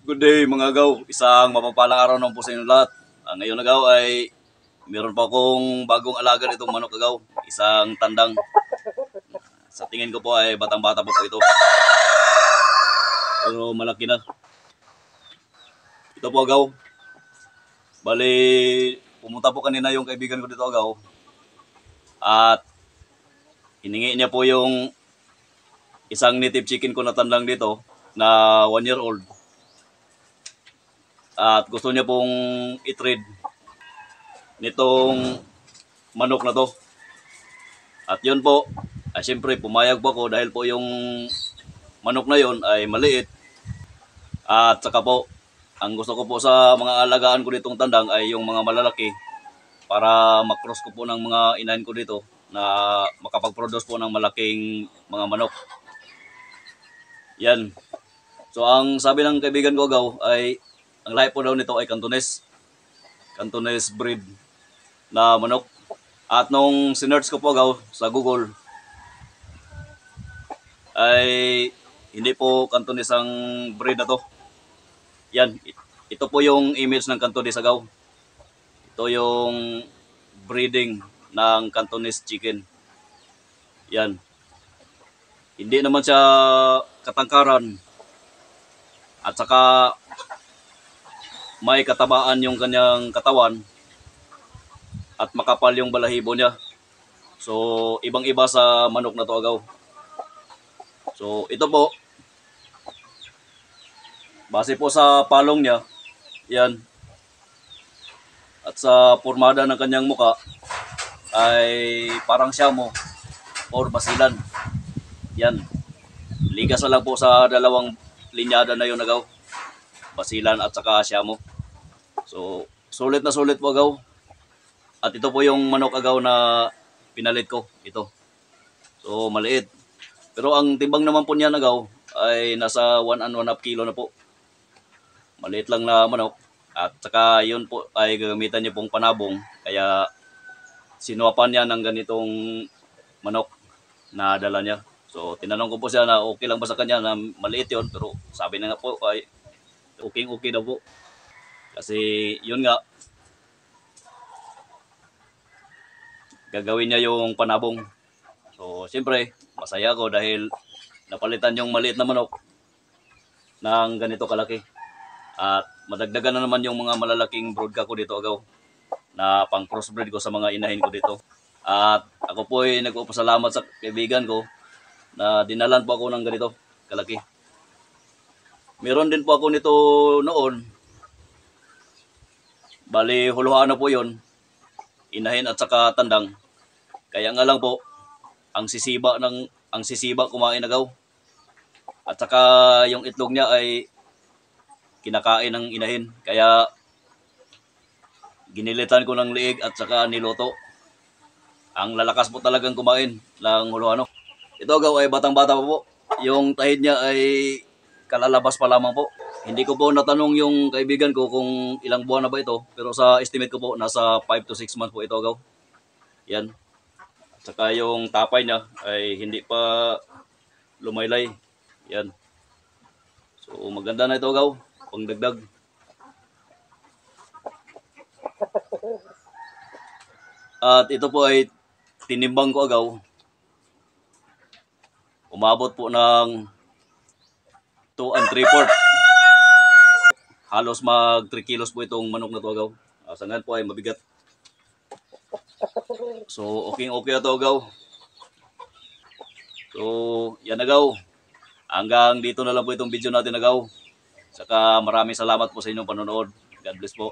Good day mga agaw, isang mapagpalang araw ng po sa inyo lahat. Ngayon agaw ay meron pa akong bagong alaga nitong manok agaw, isang tandang. Sa tingin ko po ay batang-bata po ito. Pero malaki na. Ito po agaw. Bali, pumunta po kanina yung kaibigan ko dito agaw. At hiningi niya po yung isang native chicken ko na tandang dito na 1 year old. At gusto niya pong i-trade nitong manok na to. At yun po, siyempre pumayag po ako dahil po yung manok na yon ay maliit. At saka po, ang gusto ko po sa mga alagaan ko ditong tandang ay yung mga malalaki para makross ko po ng mga inahin ko dito na makapag-produce po ng malaking mga manok. Yan. So ang sabi ng kaibigan ko agaw ay ang lahi po daw nito ay Cantonese breed na manok. At nung sinearch ko po agaw sa Google ay hindi po Cantonese ang breed na to. Yan, ito po yung image ng Cantonese agaw. Ito yung breeding ng Cantonese chicken. Yan. Hindi naman siya katangkaran. At saka may katabaan yung kanyang katawan at makapal yung balahibo niya. So, ibang-iba sa manok na to agaw. So, ito po, base po sa palong niya, yan, at sa pormada ng kanyang muka, ay parang siyamo or basilan. Yan, ligas na lang po sa dalawang linyada na yun agaw, basilan at saka siyamo. So, sulit na sulit po agaw. At ito po yung manok agaw na pinalit ko. Ito. So, maliit. Pero ang timbang naman po niya agaw ay nasa 1.5 kilo na po. Maliit lang na manok. At saka yun po ay gagamitan niya pong panabong. Kaya sinuwapan niya ng ganitong manok na dala niya. So, tinanong ko po siya na okay lang ba sa kanya na maliit yun. Pero sabi na nga po ay okay daw po. Kasi yun nga, gagawin niya yung panabong. So, siyempre, masaya ako dahil napalitan yung maliit na manok ng ganito kalaki. At madagdagan na naman yung mga malalaking broodcock ko dito agaw na pang crossbreed ko sa mga inahin ko dito. At ako po ay nagpapasalamat sa kaibigan ko na dinalan po ako ng ganito kalaki. Meron din po ako nito noon. Bali, huluhaan na po yon, inahin at saka tandang. Kaya nga lang po, ang sisiba kumain agaw. At saka yung itlog niya ay kinakain ng inahin. Kaya ginilitan ko ng liig at saka niluto. Ang lalakas po talagang kumain ng huluhano. Ito agaw ay batang-bata pa po. Yung tahid niya ay kalalabas pa lamang po. Hindi ko po natanong yung kaibigan ko kung ilang buwan na ba ito. Pero sa estimate ko po, nasa 5 to 6 months po ito agaw. Yan. At saka yung tapay niya ay hindi pa lumaylay. Yan. So maganda na ito agaw. Pangdagdag. At ito po ay tinimbang ko agaw. Umabot po ng 2 and 3/4. Halos mag 3 kilos po itong manok na to agaw. Sa ngayon po ay mabigat. So, okay na to agaw. So, yan agaw. Hanggang dito na lang po itong video natin agaw. Saka maraming salamat po sa inyong panonood. God bless po.